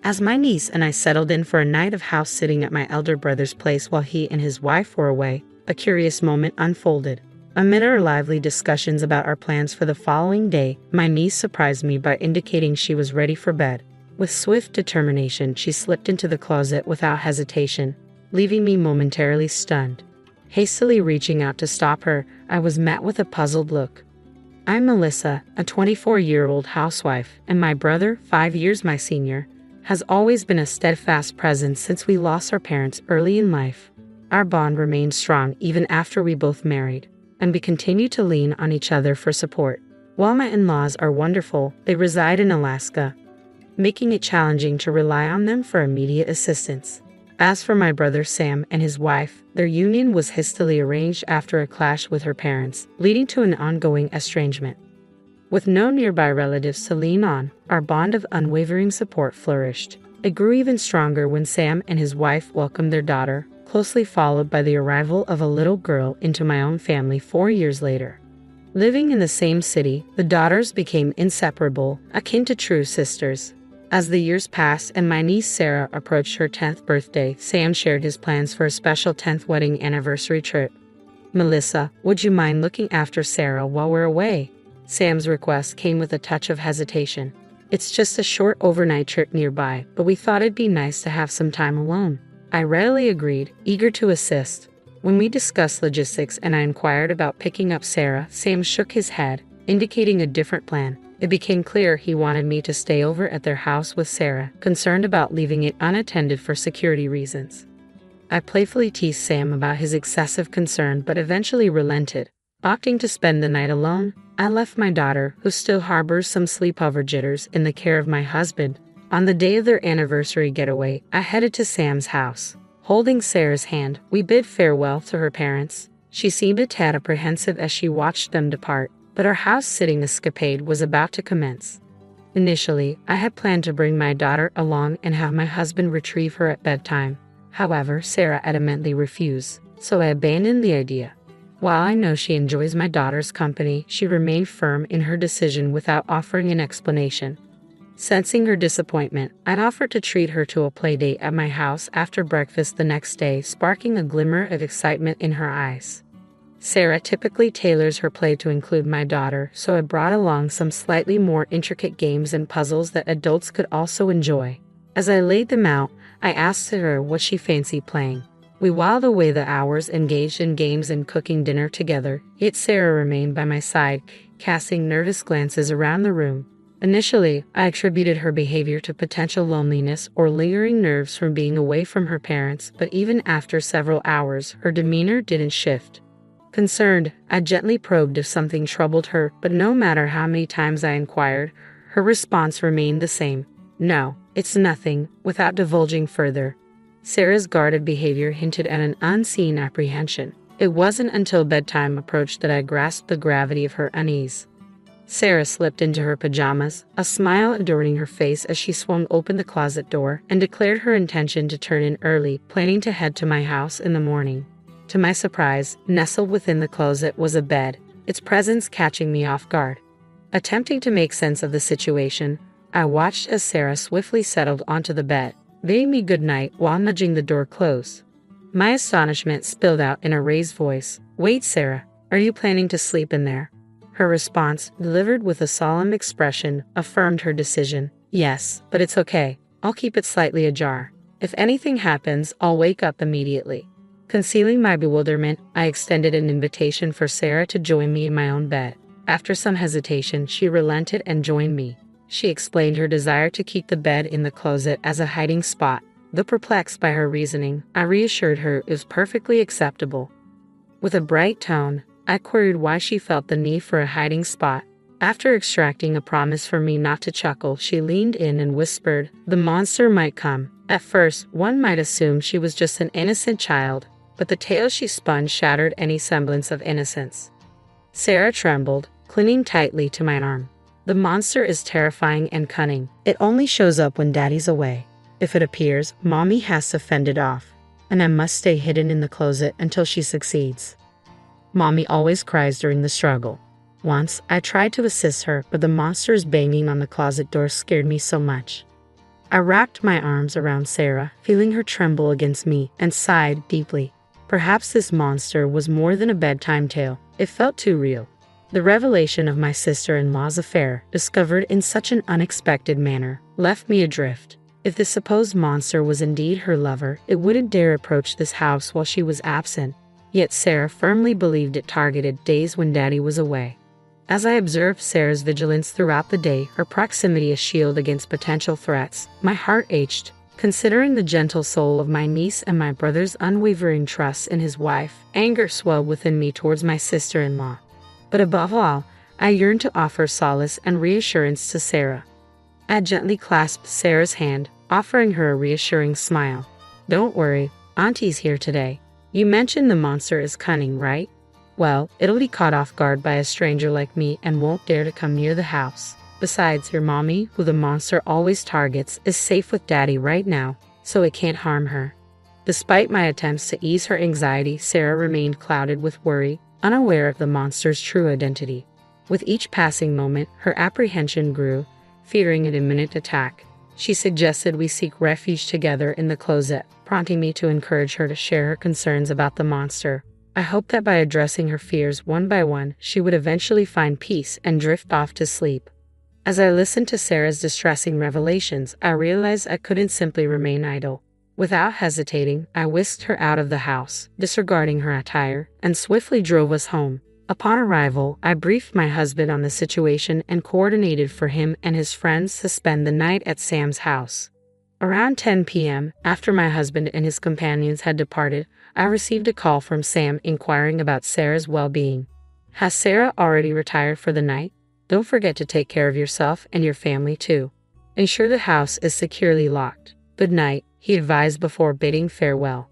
As my niece and I settled in for a night of house sitting at my elder brother's place while he and his wife were away, a curious moment unfolded. Amid our lively discussions about our plans for the following day, my niece surprised me by indicating she was ready for bed. With swift determination, she slipped into the closet without hesitation, leaving me momentarily stunned. Hastily reaching out to stop her, I was met with a puzzled look. I'm Melissa, a 24-year-old housewife, and my brother, 5 years my senior, has always been a steadfast presence since we lost our parents early in life. Our bond remained strong even after we both married, and we continue to lean on each other for support. While my in-laws are wonderful, they reside in Alaska, making it challenging to rely on them for immediate assistance. As for my brother Sam and his wife, their union was hastily arranged after a clash with her parents, leading to an ongoing estrangement. With no nearby relatives to lean on, our bond of unwavering support flourished. It grew even stronger when Sam and his wife welcomed their daughter, closely followed by the arrival of a little girl into my own family 4 years later. Living in the same city, the daughters became inseparable, akin to true sisters. As the years passed and my niece Sarah approached her 10th birthday, Sam shared his plans for a special 10th wedding anniversary trip. "Melissa, would you mind looking after Sarah while we're away?" Sam's request came with a touch of hesitation. "It's just a short overnight trip nearby, but we thought it'd be nice to have some time alone." I readily agreed, eager to assist. When we discussed logistics and I inquired about picking up Sarah, Sam shook his head, indicating a different plan. It became clear he wanted me to stay over at their house with Sarah, concerned about leaving it unattended for security reasons. I playfully teased Sam about his excessive concern but eventually relented, opting to spend the night alone. I left my daughter, who still harbors some sleepover jitters, in the care of my husband. On the day of their anniversary getaway, I headed to Sam's house. Holding Sarah's hand, we bid farewell to her parents. She seemed a tad apprehensive as she watched them depart, but our house-sitting escapade was about to commence. Initially, I had planned to bring my daughter along and have my husband retrieve her at bedtime. However, Sarah adamantly refused, so I abandoned the idea. While I know she enjoys my daughter's company, she remained firm in her decision without offering an explanation. Sensing her disappointment, I'd offered to treat her to a playdate at my house after breakfast the next day, sparking a glimmer of excitement in her eyes. Sarah typically tailors her play to include my daughter, so I brought along some slightly more intricate games and puzzles that adults could also enjoy. As I laid them out, I asked her what she fancied playing. We whiled away the hours engaged in games and cooking dinner together, yet Sarah remained by my side, casting nervous glances around the room. Initially, I attributed her behavior to potential loneliness or lingering nerves from being away from her parents, but even after several hours, her demeanor didn't shift. Concerned, I gently probed if something troubled her, but no matter how many times I inquired, her response remained the same. "No, it's nothing," without divulging further. Sarah's guarded behavior hinted at an unseen apprehension. It wasn't until bedtime approached that I grasped the gravity of her unease. Sarah slipped into her pajamas, a smile adorning her face as she swung open the closet door, and declared her intention to turn in early, planning to head to my house in the morning. To my surprise, nestled within the closet was a bed, its presence catching me off guard. Attempting to make sense of the situation, I watched as Sarah swiftly settled onto the bed, bidding me good night while nudging the door closed. My astonishment spilled out in a raised voice. "Wait, Sarah, are you planning to sleep in there?" Her response, delivered with a solemn expression, affirmed her decision. "Yes, but it's okay. I'll keep it slightly ajar. If anything happens, I'll wake up immediately." Concealing my bewilderment, I extended an invitation for Sarah to join me in my own bed. After some hesitation, she relented and joined me. She explained her desire to keep the bed in the closet as a hiding spot. Though perplexed by her reasoning, I reassured her it was perfectly acceptable. With a bright tone, I queried why she felt the need for a hiding spot. After extracting a promise from me not to chuckle, she leaned in and whispered, "The monster might come." At first, one might assume she was just an innocent child, but the tale she spun shattered any semblance of innocence. Sarah trembled, clinging tightly to my arm. "The monster is terrifying and cunning. It only shows up when Daddy's away. If it appears, Mommy has to fend it off, and I must stay hidden in the closet until she succeeds. Mommy always cries during the struggle." Once, I tried to assist her, but the monster's banging on the closet door scared me so much. I wrapped my arms around Sarah, feeling her tremble against me, and sighed deeply. Perhaps this monster was more than a bedtime tale. It felt too real. The revelation of my sister-in-law's affair, discovered in such an unexpected manner, left me adrift. If the supposed monster was indeed her lover, it wouldn't dare approach this house while she was absent. Yet Sarah firmly believed it targeted days when Daddy was away. As I observed Sarah's vigilance throughout the day, her proximity a shield against potential threats, my heart ached. Considering the gentle soul of my niece and my brother's unwavering trust in his wife, anger swelled within me towards my sister-in-law. But above all, I yearned to offer solace and reassurance to Sarah. I gently clasped Sarah's hand, offering her a reassuring smile. "Don't worry, Auntie's here today. You mentioned the monster is cunning, right? Well, it'll be caught off guard by a stranger like me and won't dare to come near the house. Besides, your mommy, who the monster always targets, is safe with Daddy right now, so it can't harm her." Despite my attempts to ease her anxiety, Sarah remained clouded with worry, unaware of the monster's true identity. With each passing moment, her apprehension grew, fearing an imminent attack. She suggested we seek refuge together in the closet, prompting me to encourage her to share her concerns about the monster. I hoped that by addressing her fears one by one, she would eventually find peace and drift off to sleep. As I listened to Sarah's distressing revelations, I realized I couldn't simply remain idle. Without hesitating, I whisked her out of the house, disregarding her attire, and swiftly drove us home. Upon arrival, I briefed my husband on the situation and coordinated for him and his friends to spend the night at Sam's house. Around 10 p.m., after my husband and his companions had departed, I received a call from Sam inquiring about Sarah's well-being. "Has Sarah already retired for the night? Don't forget to take care of yourself and your family too. Ensure the house is securely locked. Good night," he advised before bidding farewell.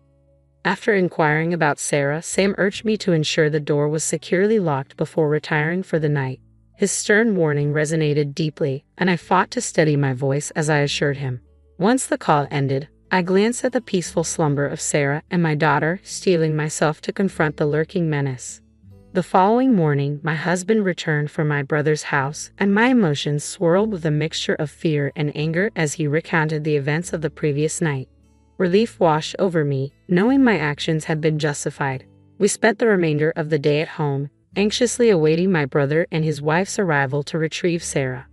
After inquiring about Sarah, Sam urged me to ensure the door was securely locked before retiring for the night. His stern warning resonated deeply, and I fought to steady my voice as I assured him. Once the call ended, I glanced at the peaceful slumber of Sarah and my daughter, steeling myself to confront the lurking menace. The following morning, my husband returned from my brother's house, and my emotions swirled with a mixture of fear and anger as he recounted the events of the previous night. Relief washed over me, knowing my actions had been justified. We spent the remainder of the day at home, anxiously awaiting my brother and his wife's arrival to retrieve Sarah.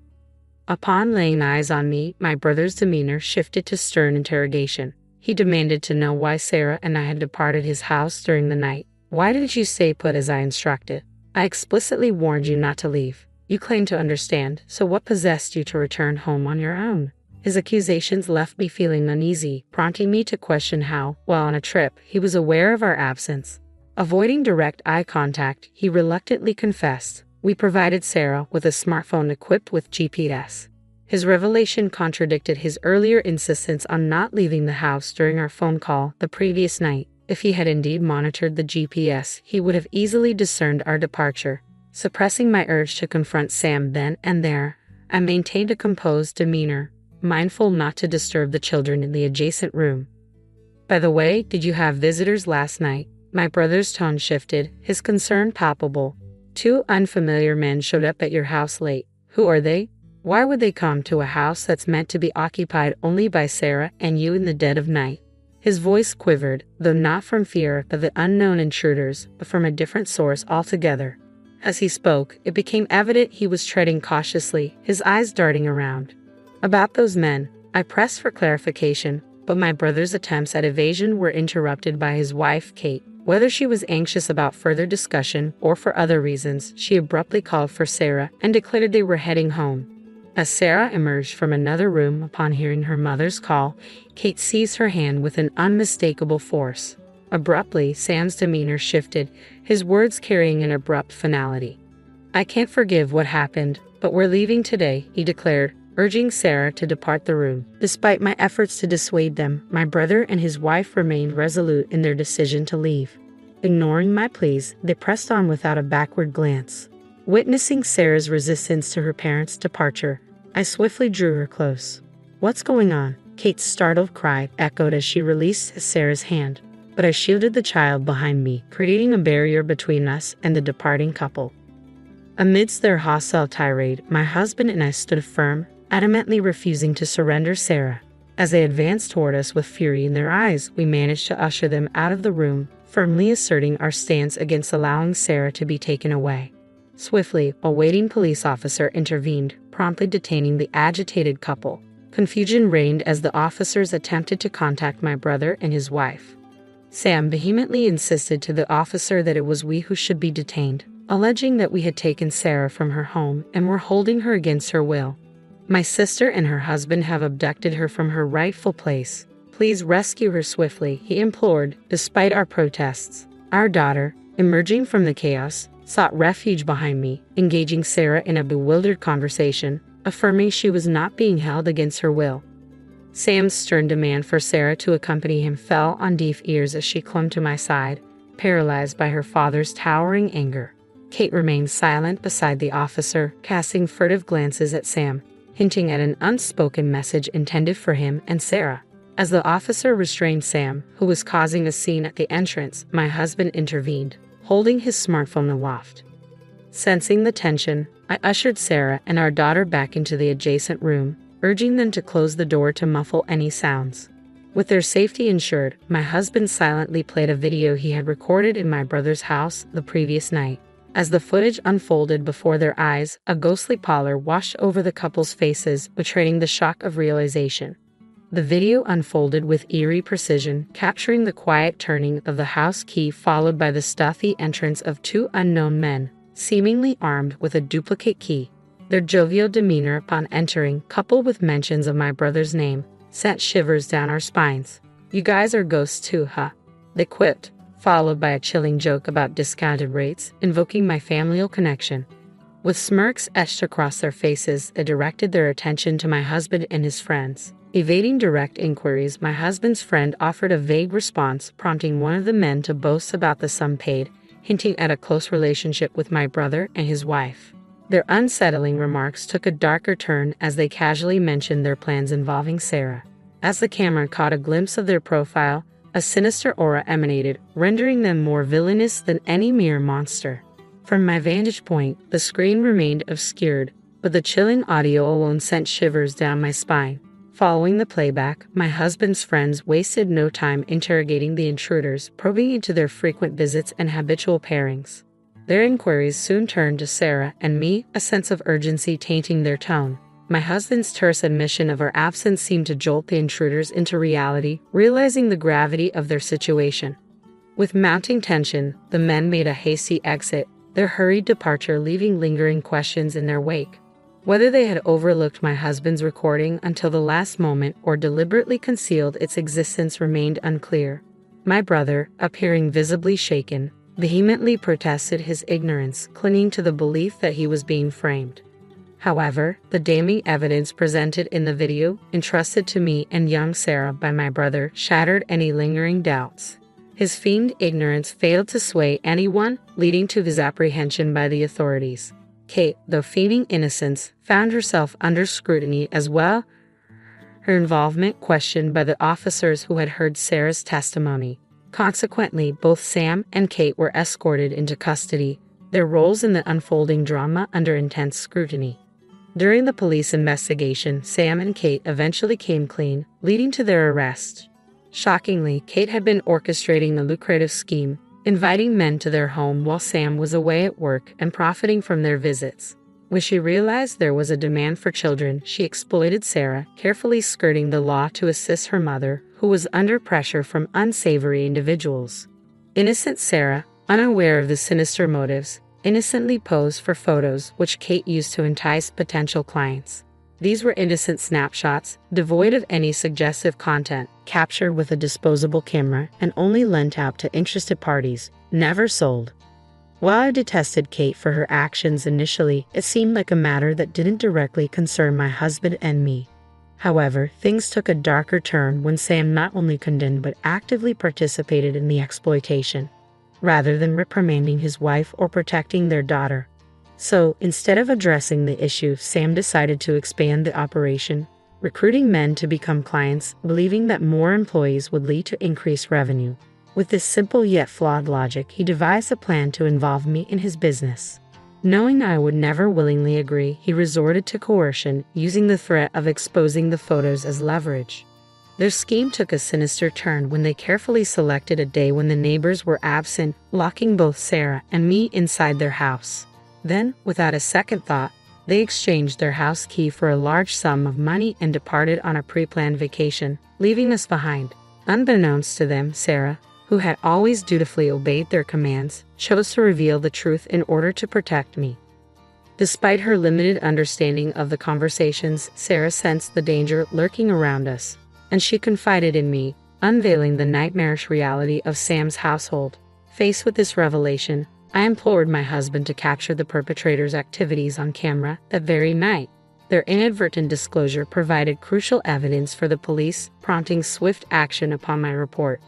Upon laying eyes on me, my brother's demeanor shifted to stern interrogation. He demanded to know why Sarah and I had departed his house during the night. "Why didn't you stay put as I instructed? I explicitly warned you not to leave. You claim to understand, so what possessed you to return home on your own?" His accusations left me feeling uneasy, prompting me to question how, while on a trip, he was aware of our absence. Avoiding direct eye contact, he reluctantly confessed, "We provided Sarah with a smartphone equipped with GPS." His revelation contradicted his earlier insistence on not leaving the house during our phone call the previous night. If he had indeed monitored the GPS, he would have easily discerned our departure. Suppressing my urge to confront Sam then and there, I maintained a composed demeanor, mindful not to disturb the children in the adjacent room. "By the way, did you have visitors last night?" My brother's tone shifted, his concern palpable. "Two unfamiliar men showed up at your house late. Who are they? Why would they come to a house that's meant to be occupied only by Sarah and you in the dead of night?" His voice quivered, though not from fear of the unknown intruders, but from a different source altogether. As he spoke, it became evident he was treading cautiously, his eyes darting around. "About those men," I pressed for clarification, but my brother's attempts at evasion were interrupted by his wife, Kate. Whether she was anxious about further discussion or for other reasons, she abruptly called for Sarah and declared they were heading home. As Sarah emerged from another room upon hearing her mother's call, Kate seized her hand with an unmistakable force. Abruptly, Sam's demeanor shifted, his words carrying an abrupt finality. "I can't forgive what happened, but we're leaving today," he declared, urging Sarah to depart the room. Despite my efforts to dissuade them, my brother and his wife remained resolute in their decision to leave. Ignoring my pleas, they pressed on without a backward glance. Witnessing Sarah's resistance to her parents' departure, I swiftly drew her close. "What's going on?" Kate's startled cry echoed as she released Sarah's hand, but I shielded the child behind me, creating a barrier between us and the departing couple. Amidst their hostile tirade, my husband and I stood firm, adamantly refusing to surrender Sarah. As they advanced toward us with fury in their eyes, we managed to usher them out of the room, firmly asserting our stance against allowing Sarah to be taken away. Swiftly, a waiting police officer intervened, promptly detaining the agitated couple. Confusion reigned as the officers attempted to contact my brother and his wife. Sam vehemently insisted to the officer that it was we who should be detained, alleging that we had taken Sarah from her home and were holding her against her will. My sister and her husband have abducted her from her rightful place. Please rescue her swiftly, he implored, despite our protests. Our daughter, emerging from the chaos, sought refuge behind me, engaging Sarah in a bewildered conversation, affirming she was not being held against her will. Sam's stern demand for Sarah to accompany him fell on deaf ears as she clung to my side, paralyzed by her father's towering anger. Kate remained silent beside the officer, casting furtive glances at Sam, hinting at an unspoken message intended for him and Sarah. As the officer restrained Sam, who was causing a scene at the entrance, my husband intervened, holding his smartphone aloft. Sensing the tension, I ushered Sarah and our daughter back into the adjacent room, urging them to close the door to muffle any sounds. With their safety ensured, my husband silently played a video he had recorded in my brother's house the previous night. As the footage unfolded before their eyes, a ghostly pallor washed over the couple's faces, betraying the shock of realization. The video unfolded with eerie precision, capturing the quiet turning of the house key followed by the stealthy entrance of two unknown men, seemingly armed with a duplicate key. Their jovial demeanor upon entering, coupled with mentions of my brother's name, sent shivers down our spines. "You guys are ghosts too, huh?" they quipped, followed by a chilling joke about discounted rates, invoking my familial connection. With smirks etched across their faces, they directed their attention to my husband and his friends. Evading direct inquiries, my husband's friend offered a vague response, prompting one of the men to boast about the sum paid, hinting at a close relationship with my brother and his wife. Their unsettling remarks took a darker turn as they casually mentioned their plans involving Sarah. As the camera caught a glimpse of their profile, a sinister aura emanated, rendering them more villainous than any mere monster. From my vantage point, the screen remained obscured, but the chilling audio alone sent shivers down my spine. Following the playback, my husband's friends wasted no time interrogating the intruders, probing into their frequent visits and habitual pairings. Their inquiries soon turned to Sarah and me, a sense of urgency tainting their tone. My husband's terse admission of our absence seemed to jolt the intruders into reality, realizing the gravity of their situation. With mounting tension, the men made a hasty exit, their hurried departure leaving lingering questions in their wake. Whether they had overlooked my husband's recording until the last moment or deliberately concealed its existence remained unclear. My brother, appearing visibly shaken, vehemently protested his ignorance, clinging to the belief that he was being framed. However, the damning evidence presented in the video, entrusted to me and young Sarah by my brother, shattered any lingering doubts. His feigned ignorance failed to sway anyone, leading to his apprehension by the authorities. Kate, though feigning innocence, found herself under scrutiny as well, her involvement questioned by the officers who had heard Sarah's testimony. Consequently, both Sam and Kate were escorted into custody, their roles in the unfolding drama under intense scrutiny. During the police investigation, Sam and Kate eventually came clean, leading to their arrest. Shockingly, Kate had been orchestrating the lucrative scheme, inviting men to their home while Sam was away at work and profiting from their visits. When she realized there was a demand for children, she exploited Sarah, carefully skirting the law to assist her mother, who was under pressure from unsavory individuals. Innocent Sarah, unaware of the sinister motives, innocently posed for photos which Kate used to entice potential clients. These were innocent snapshots, devoid of any suggestive content, captured with a disposable camera and only lent out to interested parties, never sold. While I detested Kate for her actions initially, it seemed like a matter that didn't directly concern my husband and me. However, things took a darker turn when Sam not only condemned but actively participated in the exploitation, rather than reprimanding his wife or protecting their daughter. So, instead of addressing the issue, Sam decided to expand the operation, recruiting men to become clients, believing that more employees would lead to increased revenue. With this simple yet flawed logic, he devised a plan to involve me in his business. Knowing I would never willingly agree, he resorted to coercion, using the threat of exposing the photos as leverage. Their scheme took a sinister turn when they carefully selected a day when the neighbors were absent, locking both Sarah and me inside their house. Then, without a second thought, they exchanged their house key for a large sum of money and departed on a pre-planned vacation, leaving us behind. Unbeknownst to them, Sarah, who had always dutifully obeyed their commands, chose to reveal the truth in order to protect me. Despite her limited understanding of the conversations, Sarah sensed the danger lurking around us, and she confided in me, unveiling the nightmarish reality of Sam's household. Faced with this revelation, I implored my husband to capture the perpetrator's activities on camera that very night. Their inadvertent disclosure provided crucial evidence for the police, prompting swift action upon my report.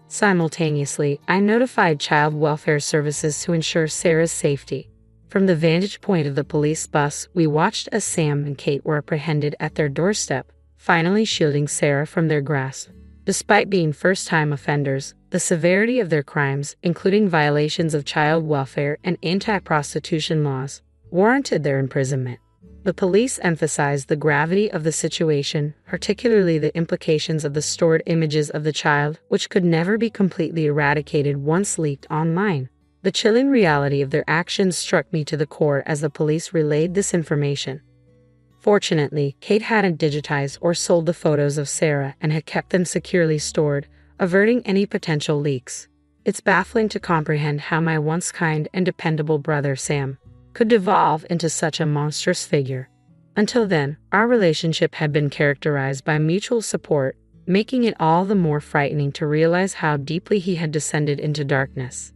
Simultaneously, I notified child welfare services to ensure Sarah's safety. From the vantage point of the police bus, we watched as Sam and Kate were apprehended at their doorstep, finally shielding Sarah from their grasp. Despite being first-time offenders, the severity of their crimes, including violations of child welfare and anti-prostitution laws, warranted their imprisonment. The police emphasized the gravity of the situation, particularly the implications of the stored images of the child, which could never be completely eradicated once leaked online. The chilling reality of their actions struck me to the core as the police relayed this information. Fortunately, Kate hadn't digitized or sold the photos of Sarah and had kept them securely stored, averting any potential leaks. It's baffling to comprehend how my once kind and dependable brother Sam could devolve into such a monstrous figure. Until then, our relationship had been characterized by mutual support, making it all the more frightening to realize how deeply he had descended into darkness.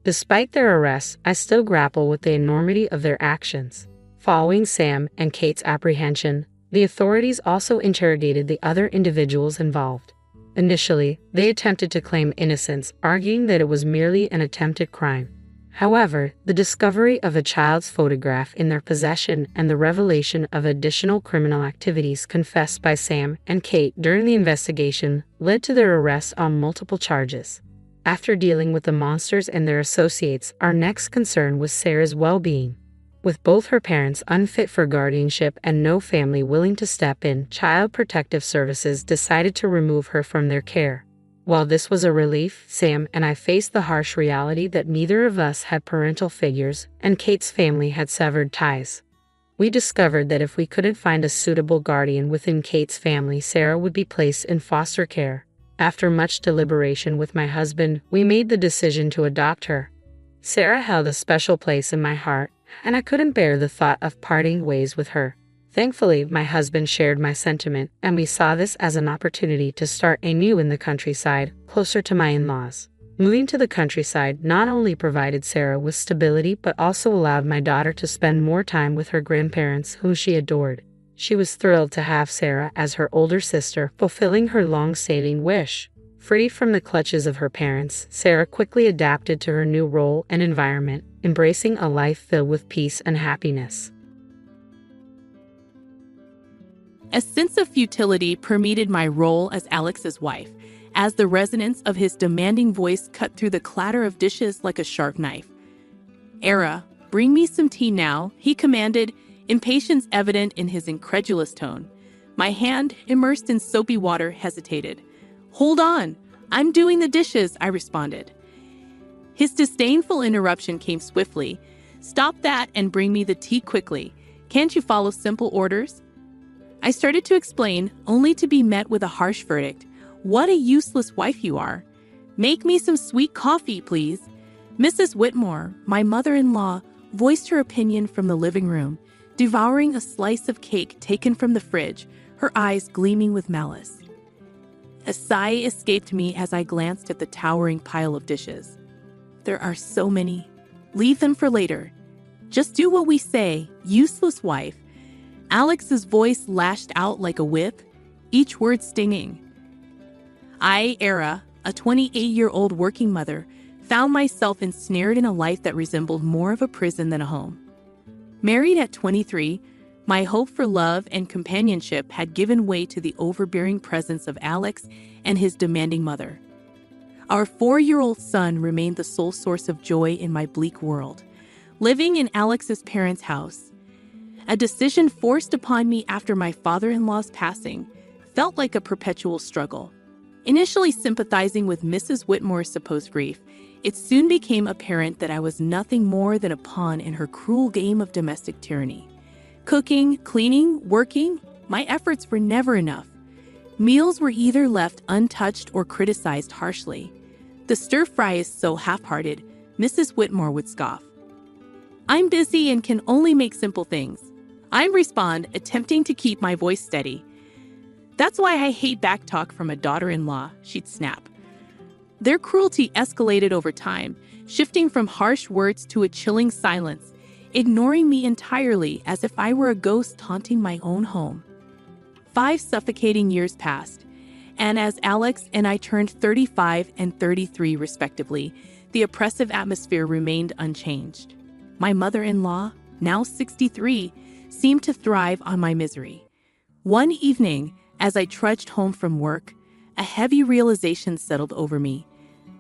Despite their arrests, I still grapple with the enormity of their actions. Following Sam and Kate's apprehension, the authorities also interrogated the other individuals involved. Initially, they attempted to claim innocence, arguing that it was merely an attempted crime. However, the discovery of a child's photograph in their possession and the revelation of additional criminal activities confessed by Sam and Kate during the investigation led to their arrest on multiple charges. After dealing with the monsters and their associates, our next concern was Sarah's well-being. With both her parents unfit for guardianship and no family willing to step in, Child Protective Services decided to remove her from their care. While this was a relief, Sam and I faced the harsh reality that neither of us had parental figures, and Kate's family had severed ties. We discovered that if we couldn't find a suitable guardian within Kate's family, Sarah would be placed in foster care. After much deliberation with my husband, we made the decision to adopt her. Sarah held a special place in my heart, and I couldn't bear the thought of parting ways with her. Thankfully, my husband shared my sentiment, and we saw this as an opportunity to start anew in the countryside, closer to my in-laws. Moving to the countryside not only provided Sarah with stability but also allowed my daughter to spend more time with her grandparents, whom she adored. She was thrilled to have Sarah as her older sister, fulfilling her long-standing wish. Free from the clutches of her parents, Sarah quickly adapted to her new role and environment, embracing a life filled with peace and happiness. A sense of futility permeated my role as Alex's wife, as the resonance of his demanding voice cut through the clatter of dishes like a sharp knife. "Era, bring me some tea now," he commanded, impatience evident in his incredulous tone. My hand, immersed in soapy water, hesitated. "Hold on, I'm doing the dishes," I responded. His disdainful interruption came swiftly. "Stop that and bring me the tea quickly. Can't you follow simple orders?" I started to explain, only to be met with a harsh verdict. "What a useless wife you are. Make me some sweet coffee, please." Mrs. Whitmore, my mother-in-law, voiced her opinion from the living room, devouring a slice of cake taken from the fridge, her eyes gleaming with malice. A sigh escaped me as I glanced at the towering pile of dishes. "There are so many. Leave them for later. Just do what we say, useless wife." Alex's voice lashed out like a whip, each word stinging. I, Era, a 28-year-old working mother, found myself ensnared in a life that resembled more of a prison than a home. Married at 23, my hope for love and companionship had given way to the overbearing presence of Alex and his demanding mother. Our 4-year-old son remained the sole source of joy in my bleak world. Living in Alex's parents' house, a decision forced upon me after my father-in-law's passing, felt like a perpetual struggle. Initially sympathizing with Mrs. Whitmore's supposed grief, it soon became apparent that I was nothing more than a pawn in her cruel game of domestic tyranny. Cooking, cleaning, working, my efforts were never enough. Meals were either left untouched or criticized harshly. "The stir-fry is so half-hearted," Mrs. Whitmore would scoff. "I'm busy and can only make simple things," I'd respond, attempting to keep my voice steady. "That's why I hate backtalk from a daughter-in-law," she'd snap. Their cruelty escalated over time, shifting from harsh words to a chilling silence, ignoring me entirely as if I were a ghost haunting my own home. 5 suffocating years passed, and as Alex and I turned 35 and 33 respectively, the oppressive atmosphere remained unchanged. My mother-in-law, now 63, seemed to thrive on my misery. One evening, as I trudged home from work, a heavy realization settled over me.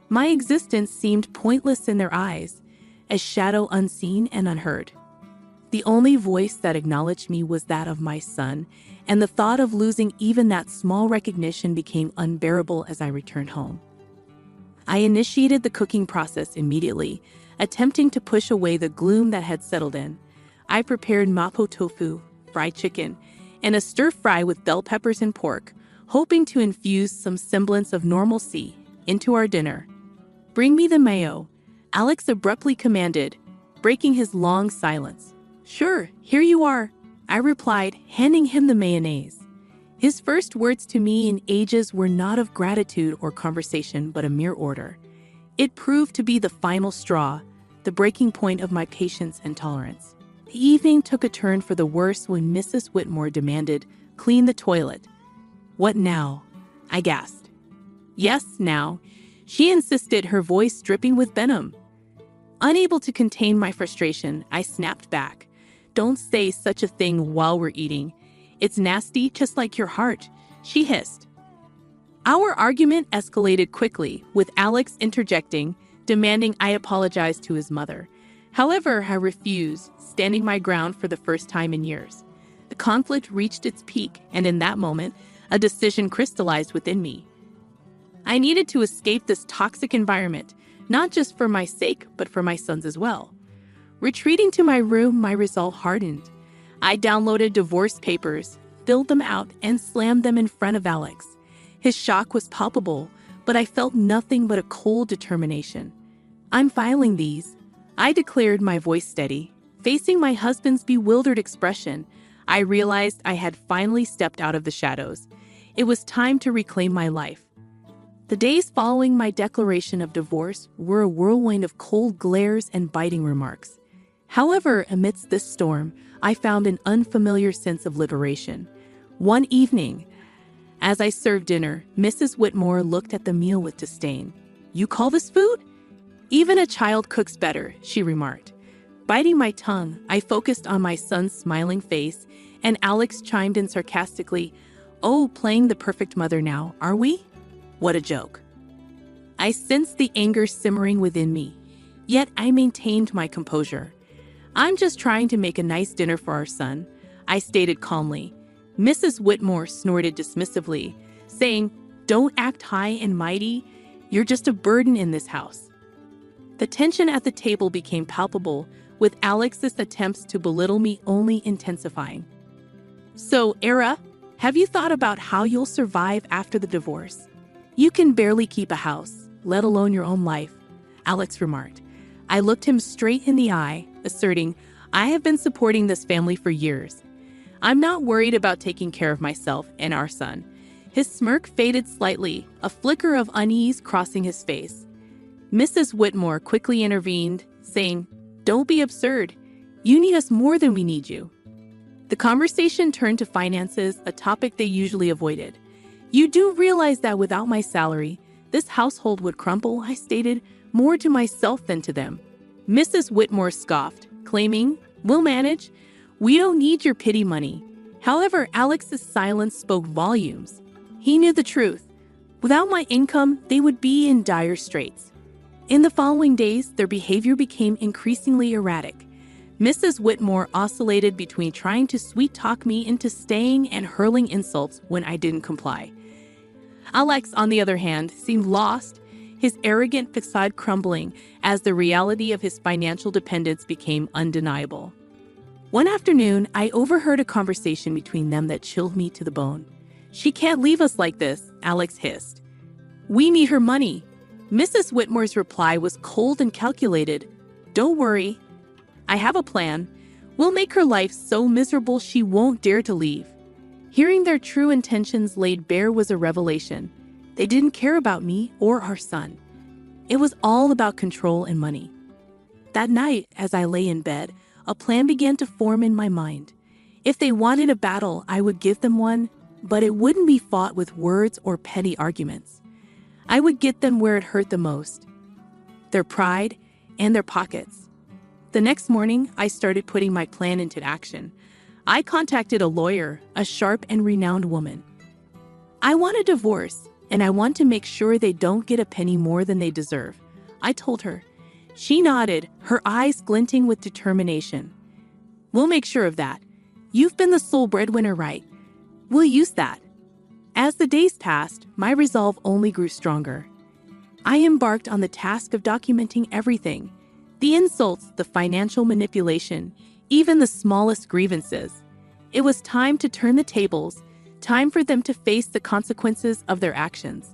My existence seemed pointless in their eyes, a shadow unseen and unheard. The only voice that acknowledged me was that of my son, and the thought of losing even that small recognition became unbearable as I returned home. I initiated the cooking process immediately, attempting to push away the gloom that had settled in. I prepared mapo tofu, fried chicken, and a stir-fry with bell peppers and pork, hoping to infuse some semblance of normalcy into our dinner. "Bring me the mayo," Alex abruptly commanded, breaking his long silence. "Sure, here you are," I replied, handing him the mayonnaise. His first words to me in ages were not of gratitude or conversation, but a mere order. It proved to be the final straw, the breaking point of my patience and tolerance. The evening took a turn for the worse when Mrs. Whitmore demanded, "Clean the toilet." "What now?" I gasped. "Yes, now," she insisted, her voice dripping with venom. Unable to contain my frustration, I snapped back. "Don't say such a thing while we're eating. It's nasty, just like your heart," she hissed. Our argument escalated quickly, with Alex interjecting, demanding I apologize to his mother. However, I refused, standing my ground for the first time in years. The conflict reached its peak, and in that moment, a decision crystallized within me. I needed to escape this toxic environment, not just for my sake, but for my son's as well. Retreating to my room, my resolve hardened. I downloaded divorce papers, filled them out, and slammed them in front of Alex. His shock was palpable, but I felt nothing but a cold determination. "I'm filing these," I declared, my voice steady. Facing my husband's bewildered expression, I realized I had finally stepped out of the shadows. It was time to reclaim my life. The days following my declaration of divorce were a whirlwind of cold glares and biting remarks. However, amidst this storm, I found an unfamiliar sense of liberation. One evening, as I served dinner, Mrs. Whitmore looked at the meal with disdain. "You call this food? Even a child cooks better," she remarked. Biting my tongue, I focused on my son's smiling face, and Alex chimed in sarcastically, "Oh, playing the perfect mother now, are we? What a joke." I sensed the anger simmering within me, yet I maintained my composure. "I'm just trying to make a nice dinner for our son," I stated calmly. Mrs. Whitmore snorted dismissively, saying, "Don't act high and mighty. You're just a burden in this house." The tension at the table became palpable, with Alex's attempts to belittle me only intensifying. "So, Era, have you thought about how you'll survive after the divorce? You can barely keep a house, let alone your own life," Alex remarked. I looked him straight in the eye, asserting, "I have been supporting this family for years. I'm not worried about taking care of myself and our son." His smirk faded slightly, a flicker of unease crossing his face. Mrs. Whitmore quickly intervened, saying, "Don't be absurd. You need us more than we need you." The conversation turned to finances, a topic they usually avoided. "You do realize that without my salary, this household would crumble," I stated, more to myself than to them. Mrs. Whitmore scoffed, claiming, "We'll manage. We don't need your pity money." However, Alex's silence spoke volumes. He knew the truth. Without my income, they would be in dire straits. In the following days, their behavior became increasingly erratic. Mrs. Whitmore oscillated between trying to sweet-talk me into staying and hurling insults when I didn't comply. Alex, on the other hand, seemed lost, his arrogant facade crumbling as the reality of his financial dependence became undeniable. One afternoon, I overheard a conversation between them that chilled me to the bone. "She can't leave us like this," Alex hissed. "We need her money." Mrs. Whitmore's reply was cold and calculated. "Don't worry. I have a plan. We'll make her life so miserable she won't dare to leave." Hearing their true intentions laid bare was a revelation. They didn't care about me or our son. It was all about control and money. That night, as I lay in bed, a plan began to form in my mind. If they wanted a battle, I would give them one, but it wouldn't be fought with words or petty arguments. I would get them where it hurt the most: their pride and their pockets. The next morning, I started putting my plan into action. I contacted a lawyer, a sharp and renowned woman. "I want a divorce, and I want to make sure they don't get a penny more than they deserve," I told her. She nodded, her eyes glinting with determination. "We'll make sure of that. You've been the sole breadwinner, right? We'll use that." As the days passed, my resolve only grew stronger. I embarked on the task of documenting everything: the insults, the financial manipulation, even the smallest grievances. It was time to turn the tables, time for them to face the consequences of their actions.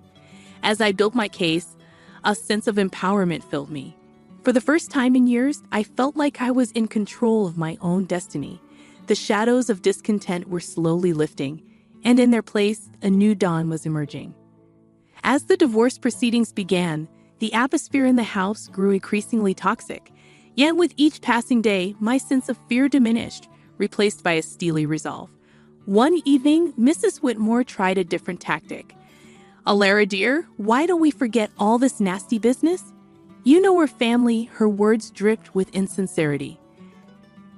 As I built my case, a sense of empowerment filled me. For the first time in years, I felt like I was in control of my own destiny. The shadows of discontent were slowly lifting, and in their place, a new dawn was emerging. As the divorce proceedings began, the atmosphere in the house grew increasingly toxic. Yet with each passing day, my sense of fear diminished, replaced by a steely resolve. One evening, Mrs. Whitmore tried a different tactic. "Alara, dear, why don't we forget all this nasty business? You know we're family," her words dripped with insincerity.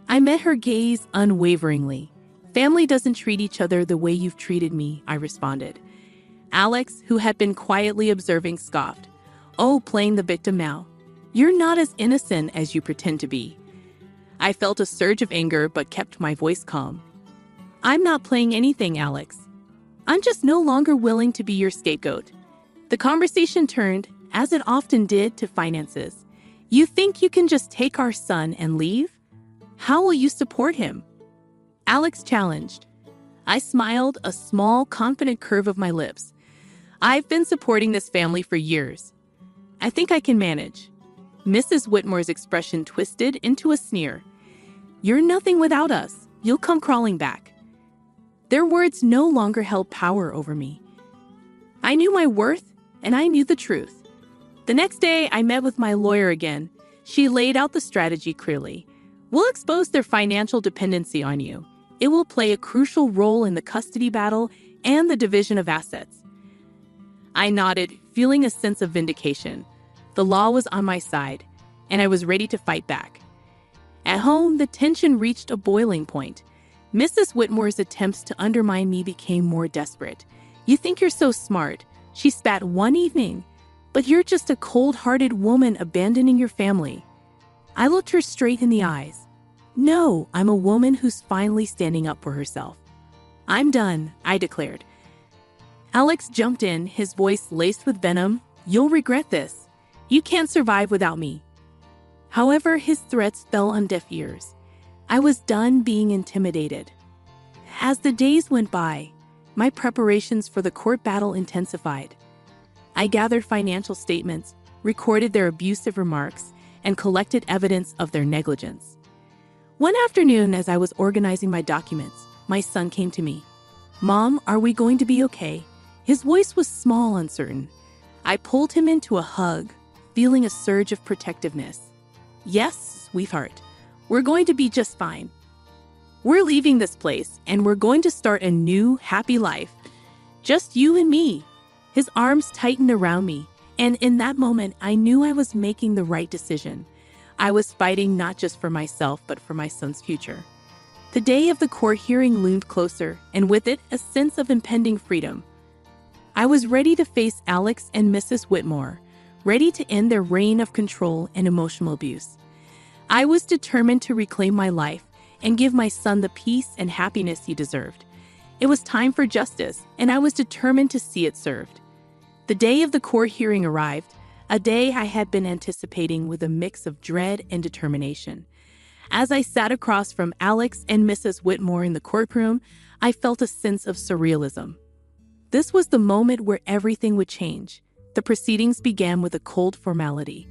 I met her gaze unwaveringly. "Family doesn't treat each other the way you've treated me," I responded. Alex, who had been quietly observing, scoffed. "Oh, playing the victim now. You're not as innocent as you pretend to be." I felt a surge of anger but kept my voice calm. "I'm not playing anything, Alex. I'm just no longer willing to be your scapegoat." The conversation turned, as it often did, to finances. "You think you can just take our son and leave? How will you support him?" Alex challenged. I smiled, a small, confident curve of my lips. "I've been supporting this family for years. I think I can manage." Mrs. Whitmore's expression twisted into a sneer. "You're nothing without us. You'll come crawling back." Their words no longer held power over me. I knew my worth, and I knew the truth. The next day, I met with my lawyer again. She laid out the strategy clearly. "We'll expose their financial dependency on you. It will play a crucial role in the custody battle and the division of assets." I nodded, feeling a sense of vindication. The law was on my side, and I was ready to fight back. At home, the tension reached a boiling point. Mrs. Whitmore's attempts to undermine me became more desperate. "You think you're so smart," she spat one evening, "but you're just a cold-hearted woman abandoning your family." I looked her straight in the eyes. "No, I'm a woman who's finally standing up for herself." "I'm done," I declared. Alex jumped in, his voice laced with venom. "You'll regret this. You can't survive without me." However, his threats fell on deaf ears. I was done being intimidated. As the days went by, my preparations for the court battle intensified. I gathered financial statements, recorded their abusive remarks, and collected evidence of their negligence. One afternoon, as I was organizing my documents, my son came to me. "Mom, are we going to be okay?" His voice was small, uncertain. I pulled him into a hug, feeling a surge of protectiveness. "Yes, sweetheart, we're going to be just fine. We're leaving this place, and we're going to start a new, happy life. Just you and me." His arms tightened around me, and in that moment, I knew I was making the right decision. I was fighting not just for myself, but for my son's future. The day of the court hearing loomed closer, and with it, a sense of impending freedom. I was ready to face Alex and Mrs. Whitmore, ready to end their reign of control and emotional abuse. I was determined to reclaim my life and give my son the peace and happiness he deserved. It was time for justice, and I was determined to see it served. The day of the court hearing arrived, a day I had been anticipating with a mix of dread and determination. As I sat across from Alex and Mrs. Whitmore in the courtroom, I felt a sense of surrealism. This was the moment where everything would change. The proceedings began with a cold formality.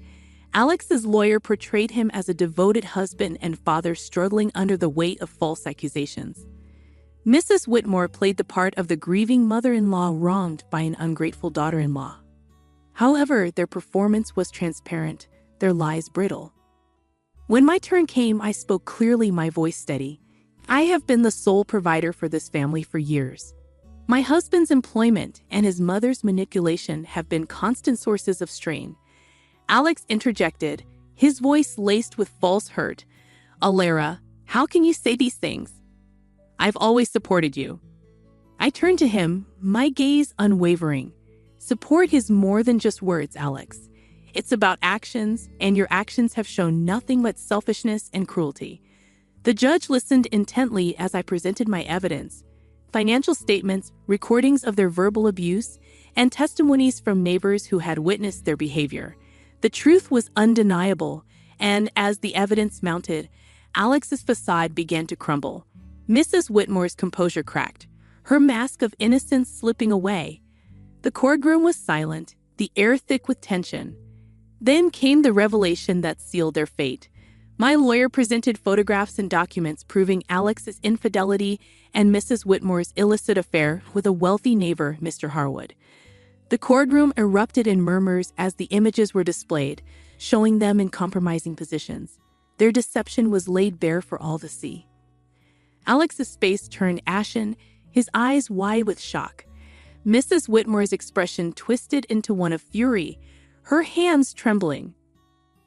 Alex's lawyer portrayed him as a devoted husband and father struggling under the weight of false accusations. Mrs. Whitmore played the part of the grieving mother-in-law wronged by an ungrateful daughter-in-law. However, their performance was transparent, their lies brittle. When my turn came, I spoke clearly, my voice steady. I have been the sole provider for this family for years. My husband's employment and his mother's manipulation have been constant sources of strain. Alex interjected, his voice laced with false hurt. Alara, how can you say these things? I've always supported you. I turned to him, my gaze unwavering. Support is more than just words, Alex. It's about actions, and your actions have shown nothing but selfishness and cruelty. The judge listened intently as I presented my evidence. Financial statements, recordings of their verbal abuse, and testimonies from neighbors who had witnessed their behavior. The truth was undeniable, and as the evidence mounted, Alex's facade began to crumble. Mrs. Whitmore's composure cracked, her mask of innocence slipping away. The courtroom was silent, the air thick with tension. Then came the revelation that sealed their fate. My lawyer presented photographs and documents proving Alex's infidelity and Mrs. Whitmore's illicit affair with a wealthy neighbor, Mr. Harwood. The courtroom erupted in murmurs as the images were displayed, showing them in compromising positions. Their deception was laid bare for all to see. Alex's face turned ashen, his eyes wide with shock. Mrs. Whitmore's expression twisted into one of fury, her hands trembling.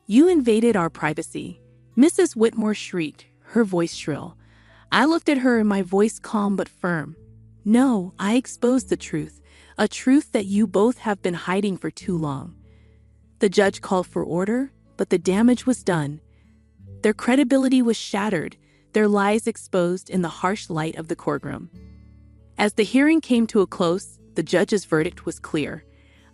You invaded our privacy. Mrs. Whitmore shrieked, her voice shrill. I looked at her, my voice calm but firm. No, I exposed the truth, a truth that you both have been hiding for too long. The judge called for order, but the damage was done. Their credibility was shattered, their lies exposed in the harsh light of the courtroom. As the hearing came to a close, the judge's verdict was clear.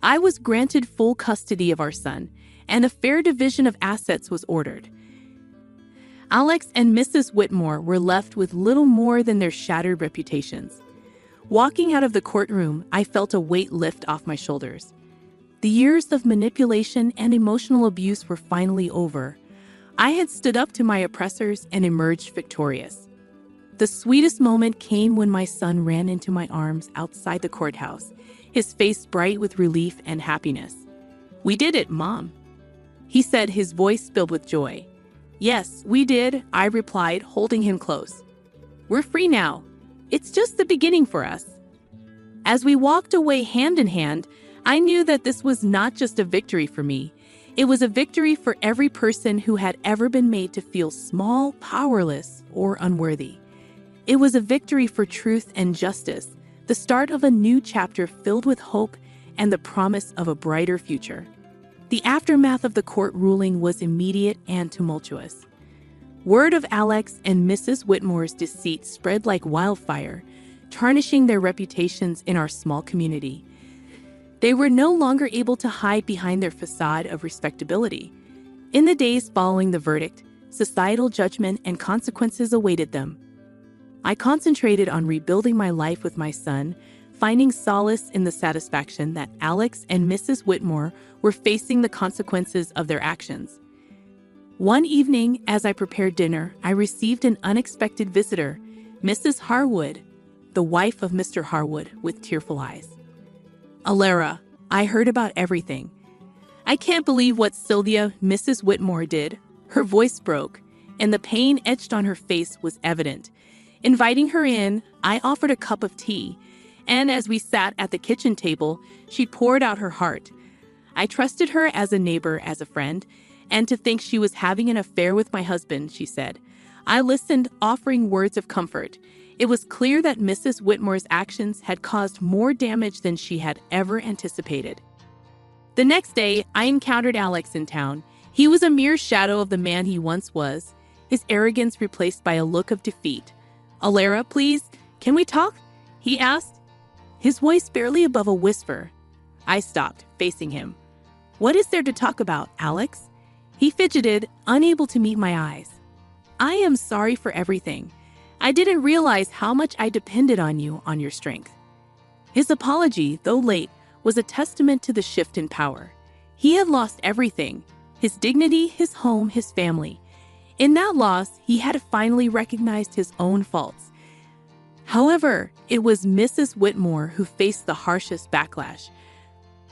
I was granted full custody of our son, and a fair division of assets was ordered. Alex and Mrs. Whitmore were left with little more than their shattered reputations. Walking out of the courtroom, I felt a weight lift off my shoulders. The years of manipulation and emotional abuse were finally over. I had stood up to my oppressors and emerged victorious. The sweetest moment came when my son ran into my arms outside the courthouse, his face bright with relief and happiness. We did it, Mom, he said, his voice filled with joy. Yes, we did, I replied, holding him close. We're free now. It's just the beginning for us. As we walked away hand in hand, I knew that this was not just a victory for me. It was a victory for every person who had ever been made to feel small, powerless, or unworthy. It was a victory for truth and justice, the start of a new chapter filled with hope and the promise of a brighter future. The aftermath of the court ruling was immediate and tumultuous. Word of Alex and Mrs. Whitmore's deceit spread like wildfire, tarnishing their reputations in our small community. They were no longer able to hide behind their facade of respectability. In the days following the verdict, societal judgment and consequences awaited them. I concentrated on rebuilding my life with my son, finding solace in the satisfaction that Alex and Mrs. Whitmore were facing the consequences of their actions. One evening, as I prepared dinner, I received an unexpected visitor, Mrs. Harwood, the wife of Mr. Harwood, with tearful eyes. Alara, I heard about everything. I can't believe what Sylvia, Mrs. Whitmore, did. Her voice broke, and the pain etched on her face was evident. Inviting her in, I offered a cup of tea, and as we sat at the kitchen table, she poured out her heart. I trusted her as a neighbor, as a friend, and to think she was having an affair with my husband, she said. I listened, offering words of comfort. It was clear that Mrs. Whitmore's actions had caused more damage than she had ever anticipated. The next day, I encountered Alex in town. He was a mere shadow of the man he once was, his arrogance replaced by a look of defeat. "Alara, please, can we talk?" he asked, his voice barely above a whisper. I stopped, facing him. "What is there to talk about, Alex?" He fidgeted, unable to meet my eyes. "I am sorry for everything. I didn't realize how much I depended on you, on your strength." His apology, though late, was a testament to the shift in power. He had lost everything: his dignity, his home, his family. In that loss, he had finally recognized his own faults. However, it was Mrs. Whitmore who faced the harshest backlash.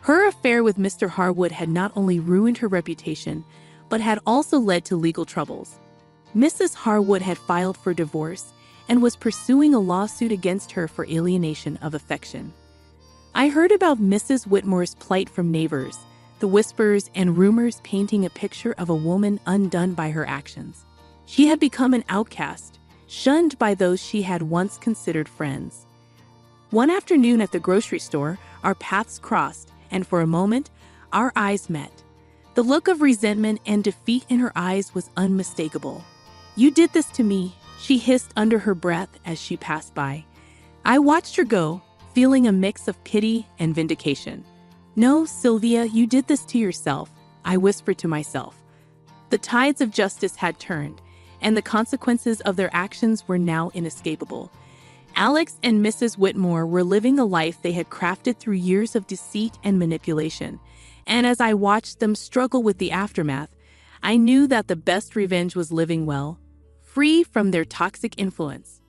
Her affair with Mr. Harwood had not only ruined her reputation, but had also led to legal troubles. Mrs. Harwood had filed for divorce and was pursuing a lawsuit against her for alienation of affection. I heard about Mrs. Whitmore's plight from neighbors, the whispers and rumors painting a picture of a woman undone by her actions. She had become an outcast, shunned by those she had once considered friends. One afternoon at the grocery store, our paths crossed, and for a moment, our eyes met. The look of resentment and defeat in her eyes was unmistakable. "You did this to me," she hissed under her breath as she passed by. I watched her go, feeling a mix of pity and vindication. "No, Sylvia, you did this to yourself," I whispered to myself. The tides of justice had turned, and the consequences of their actions were now inescapable. Alex and Mrs. Whitmore were living a life they had crafted through years of deceit and manipulation, and as I watched them struggle with the aftermath, I knew that the best revenge was living well, free from their toxic influence.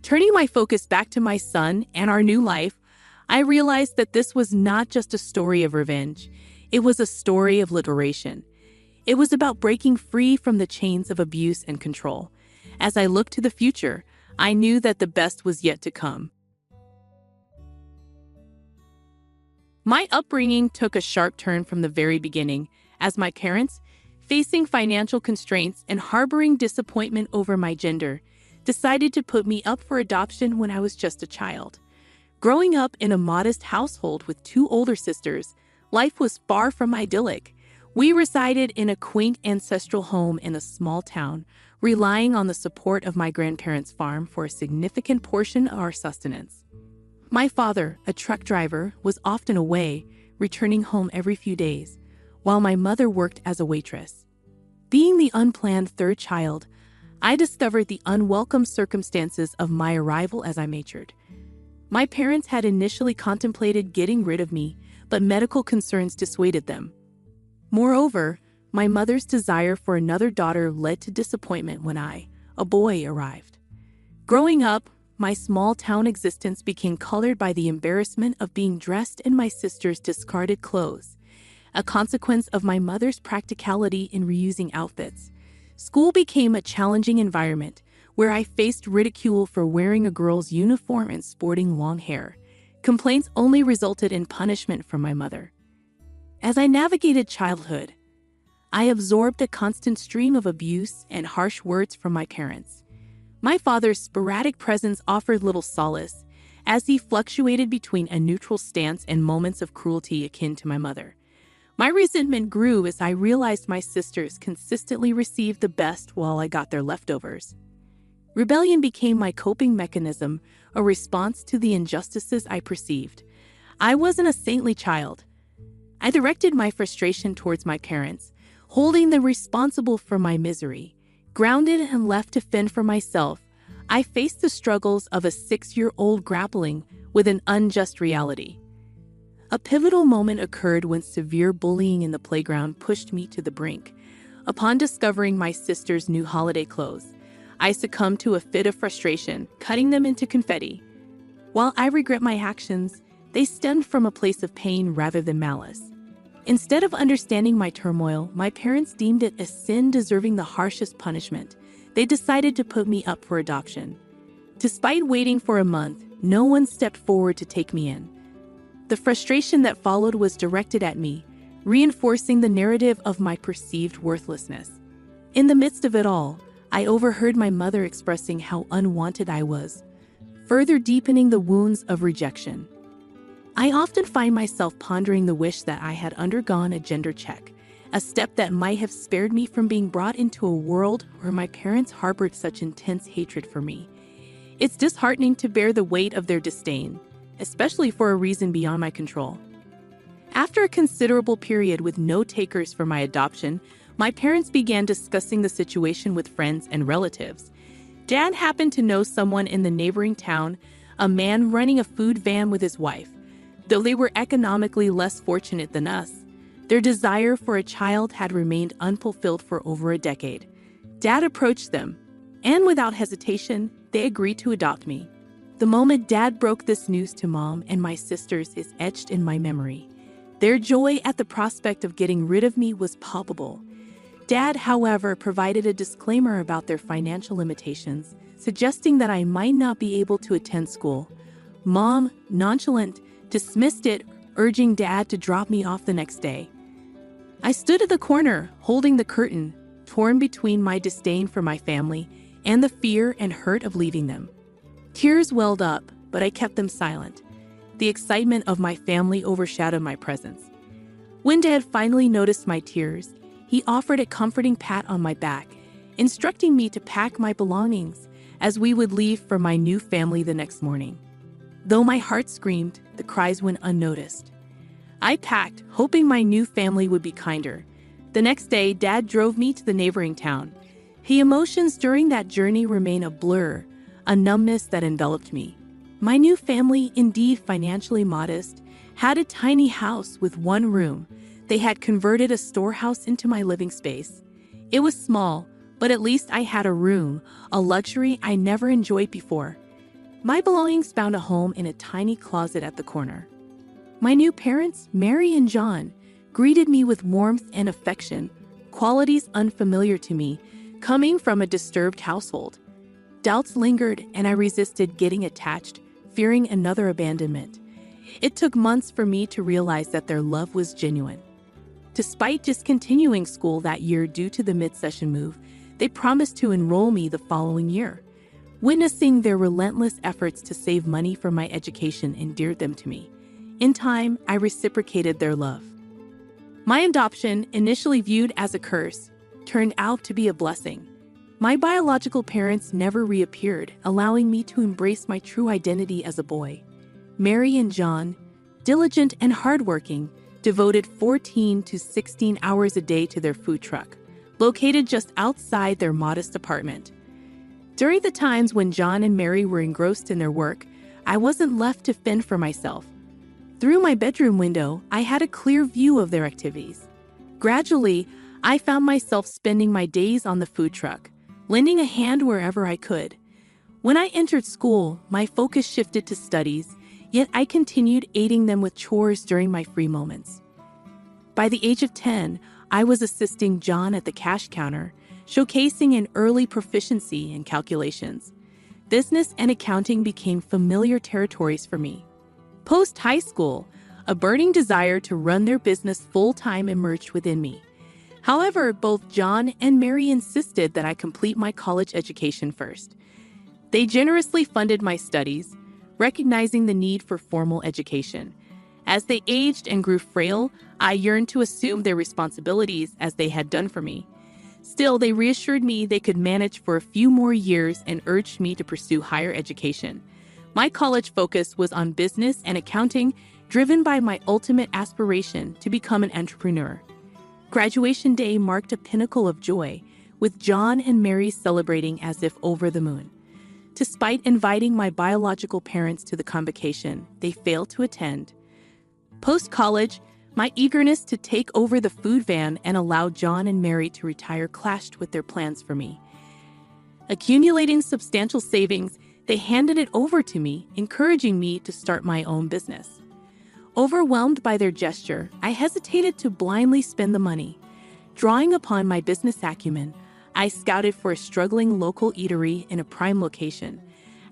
Turning my focus back to my son and our new life, I realized that this was not just a story of revenge. It was a story of liberation. It was about breaking free from the chains of abuse and control. As I looked to the future, I knew that the best was yet to come. My upbringing took a sharp turn from the very beginning, as my parents, facing financial constraints and harboring disappointment over my gender, decided to put me up for adoption when I was just a child. Growing up in a modest household with two older sisters, life was far from idyllic. We resided in a quaint ancestral home in a small town, relying on the support of my grandparents' farm for a significant portion of our sustenance. My father, a truck driver, was often away, returning home every few days, while my mother worked as a waitress. Being the unplanned third child, I discovered the unwelcome circumstances of my arrival as I matured. My parents had initially contemplated getting rid of me, but medical concerns dissuaded them. Moreover, my mother's desire for another daughter led to disappointment when I, a boy, arrived. Growing up, my small-town existence became colored by the embarrassment of being dressed in my sister's discarded clothes, a consequence of my mother's practicality in reusing outfits. School became a challenging environment where I faced ridicule for wearing a girl's uniform and sporting long hair. Complaints only resulted in punishment from my mother. As I navigated childhood, I absorbed a constant stream of abuse and harsh words from my parents. My father's sporadic presence offered little solace, as he fluctuated between a neutral stance and moments of cruelty akin to my mother. My resentment grew as I realized my sisters consistently received the best while I got their leftovers. Rebellion became my coping mechanism, a response to the injustices I perceived. I wasn't a saintly child. I directed my frustration towards my parents, holding them responsible for my misery. Grounded and left to fend for myself, I faced the struggles of a 6-year-old grappling with an unjust reality. A pivotal moment occurred when severe bullying in the playground pushed me to the brink. Upon discovering my sister's new holiday clothes, I succumbed to a fit of frustration, cutting them into confetti. While I regret my actions, they stemmed from a place of pain rather than malice. Instead of understanding my turmoil, my parents deemed it a sin deserving the harshest punishment. They decided to put me up for adoption. Despite waiting for a month, no one stepped forward to take me in. The frustration that followed was directed at me, reinforcing the narrative of my perceived worthlessness. In the midst of it all, I overheard my mother expressing how unwanted I was, further deepening the wounds of rejection. I often find myself pondering the wish that I had undergone a gender check, a step that might have spared me from being brought into a world where my parents harbored such intense hatred for me. It's disheartening to bear the weight of their disdain, especially for a reason beyond my control. After a considerable period with no takers for my adoption, my parents began discussing the situation with friends and relatives. Dad happened to know someone in the neighboring town, a man running a food van with his wife. Though they were economically less fortunate than us, their desire for a child had remained unfulfilled for over a decade. Dad approached them, and without hesitation, they agreed to adopt me. The moment Dad broke this news to Mom and my sisters is etched in my memory. Their joy at the prospect of getting rid of me was palpable. Dad, however, provided a disclaimer about their financial limitations, suggesting that I might not be able to attend school. Mom, nonchalant, dismissed it, urging Dad to drop me off the next day. I stood at the corner, holding the curtain, torn between my disdain for my family and the fear and hurt of leaving them. Tears welled up, but I kept them silent. The excitement of my family overshadowed my presence. When Dad finally noticed my tears, he offered a comforting pat on my back, instructing me to pack my belongings as we would leave for my new family the next morning. Though my heart screamed, the cries went unnoticed. I packed, hoping my new family would be kinder. The next day, Dad drove me to the neighboring town. The emotions during that journey remain a blur, a numbness that enveloped me. My new family, indeed financially modest, had a tiny house with one room. They had converted a storehouse into my living space. It was small, but at least I had a room, a luxury I never enjoyed before. My belongings found a home in a tiny closet at the corner. My new parents, Mary and John, greeted me with warmth and affection, qualities unfamiliar to me, coming from a disturbed household. Doubts lingered, and I resisted getting attached, fearing another abandonment. It took months for me to realize that their love was genuine. Despite discontinuing school that year due to the mid-session move, they promised to enroll me the following year. Witnessing their relentless efforts to save money for my education endeared them to me. In time, I reciprocated their love. My adoption, initially viewed as a curse, turned out to be a blessing. My biological parents never reappeared, allowing me to embrace my true identity as a boy. Mary and John, diligent and hardworking, devoted 14 to 16 hours a day to their food truck, located just outside their modest apartment. During the times when John and Mary were engrossed in their work, I wasn't left to fend for myself. Through my bedroom window, I had a clear view of their activities. Gradually, I found myself spending my days on the food truck, lending a hand wherever I could. When I entered school, my focus shifted to studies, yet I continued aiding them with chores during my free moments. By the age of 10, I was assisting John at the cash counter, showcasing an early proficiency in calculations. Business and accounting became familiar territories for me. Post-high school, a burning desire to run their business full-time emerged within me. However, both John and Mary insisted that I complete my college education first. They generously funded my studies, recognizing the need for formal education. As they aged and grew frail, I yearned to assume their responsibilities as they had done for me. Still, they reassured me they could manage for a few more years and urged me to pursue higher education. My college focus was on business and accounting, driven by my ultimate aspiration to become an entrepreneur. Graduation day marked a pinnacle of joy, with John and Mary celebrating as if over the moon. Despite inviting my biological parents to the convocation, they failed to attend. Post-college, my eagerness to take over the food van and allow John and Mary to retire clashed with their plans for me. Accumulating substantial savings, they handed it over to me, encouraging me to start my own business. Overwhelmed by their gesture, I hesitated to blindly spend the money. Drawing upon my business acumen, I scouted for a struggling local eatery in a prime location.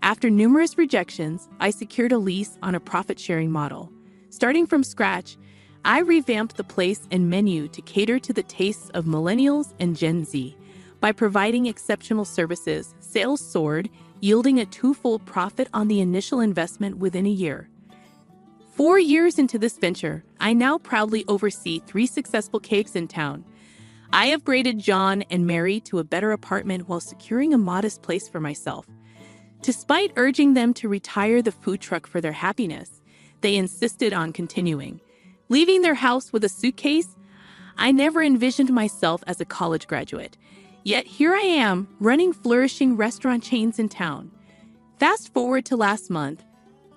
After numerous rejections, I secured a lease on a profit-sharing model. Starting from scratch, I revamped the place and menu to cater to the tastes of millennials and Gen Z. By providing exceptional services, sales soared, yielding a twofold profit on the initial investment within a year. 4 years into this venture, I now proudly oversee 3 successful cakes in town. I upgraded John and Mary to a better apartment while securing a modest place for myself. Despite urging them to retire the food truck for their happiness, they insisted on continuing. Leaving their house with a suitcase, I never envisioned myself as a college graduate. Yet here I am, running flourishing restaurant chains in town. Fast forward to last month,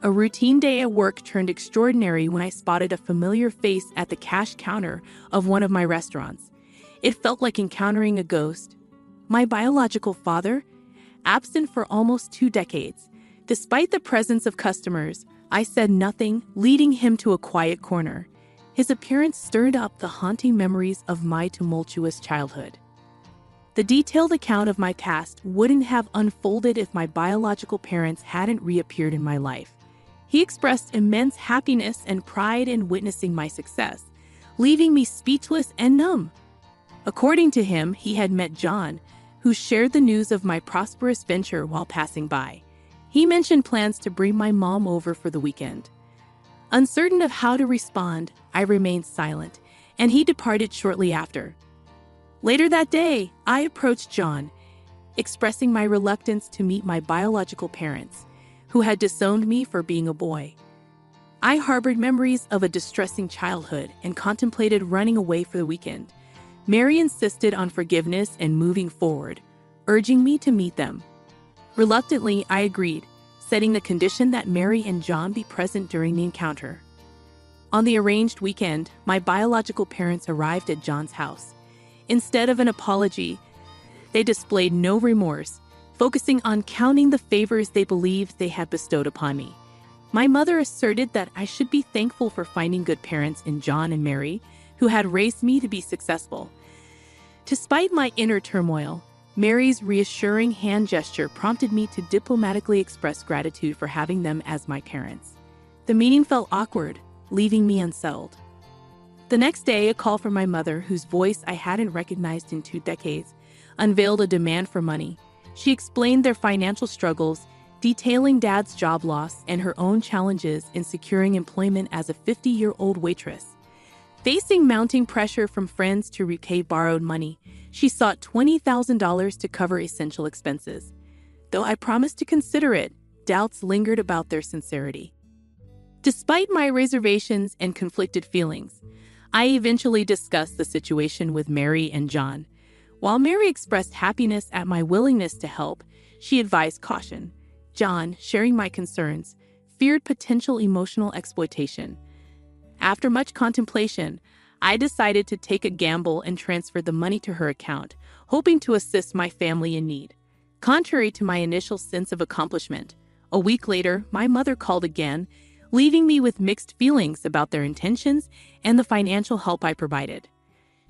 a routine day at work turned extraordinary when I spotted a familiar face at the cash counter of one of my restaurants. It felt like encountering a ghost. My biological father, absent for almost 2 decades. Despite the presence of customers, I said nothing, leading him to a quiet corner. His appearance stirred up the haunting memories of my tumultuous childhood. The detailed account of my past wouldn't have unfolded if my biological parents hadn't reappeared in my life. He expressed immense happiness and pride in witnessing my success, leaving me speechless and numb. According to him, he had met John, who shared the news of my prosperous venture while passing by. He mentioned plans to bring my mom over for the weekend. Uncertain of how to respond, I remained silent, and he departed shortly after. Later that day, I approached John, expressing my reluctance to meet my biological parents, who had disowned me for being a boy. I harbored memories of a distressing childhood and contemplated running away for the weekend. Mary insisted on forgiveness and moving forward, urging me to meet them. Reluctantly, I agreed, setting the condition that Mary and John be present during the encounter. On the arranged weekend, my biological parents arrived at John's house. Instead of an apology, they displayed no remorse, focusing on counting the favors they believed they had bestowed upon me. My mother asserted that I should be thankful for finding good parents in John and Mary, who had raised me to be successful. Despite my inner turmoil, Mary's reassuring hand gesture prompted me to diplomatically express gratitude for having them as my parents. The meeting felt awkward, leaving me unsettled. The next day, a call from my mother, whose voice I hadn't recognized in 2 decades, unveiled a demand for money. She explained their financial struggles, detailing Dad's job loss and her own challenges in securing employment as a 50-year-old waitress. Facing mounting pressure from friends to repay borrowed money, she sought $20,000 to cover essential expenses. Though I promised to consider it, doubts lingered about their sincerity. Despite my reservations and conflicted feelings, I eventually discussed the situation with Mary and John. While Mary expressed happiness at my willingness to help, she advised caution. John, sharing my concerns, feared potential emotional exploitation. After much contemplation, I decided to take a gamble and transfer the money to her account, hoping to assist my family in need. Contrary to my initial sense of accomplishment, a week later, my mother called again, leaving me with mixed feelings about their intentions and the financial help I provided.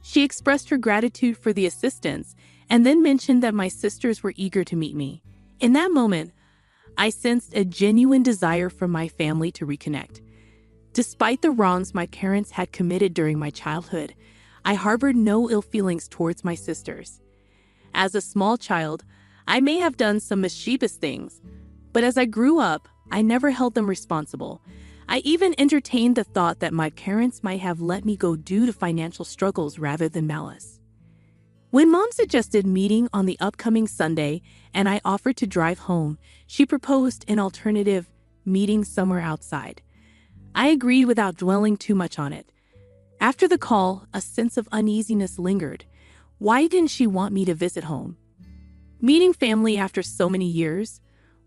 She expressed her gratitude for the assistance and then mentioned that my sisters were eager to meet me. In that moment, I sensed a genuine desire from my family to reconnect. Despite the wrongs my parents had committed during my childhood, I harbored no ill feelings towards my sisters. As a small child, I may have done some mischievous things, but as I grew up, I never held them responsible. I even entertained the thought that my parents might have let me go due to financial struggles rather than malice. When Mom suggested meeting on the upcoming Sunday and I offered to drive home, she proposed an alternative, meeting somewhere outside. I agreed without dwelling too much on it. After the call, a sense of uneasiness lingered. Why didn't she want me to visit home? Meeting family after so many years?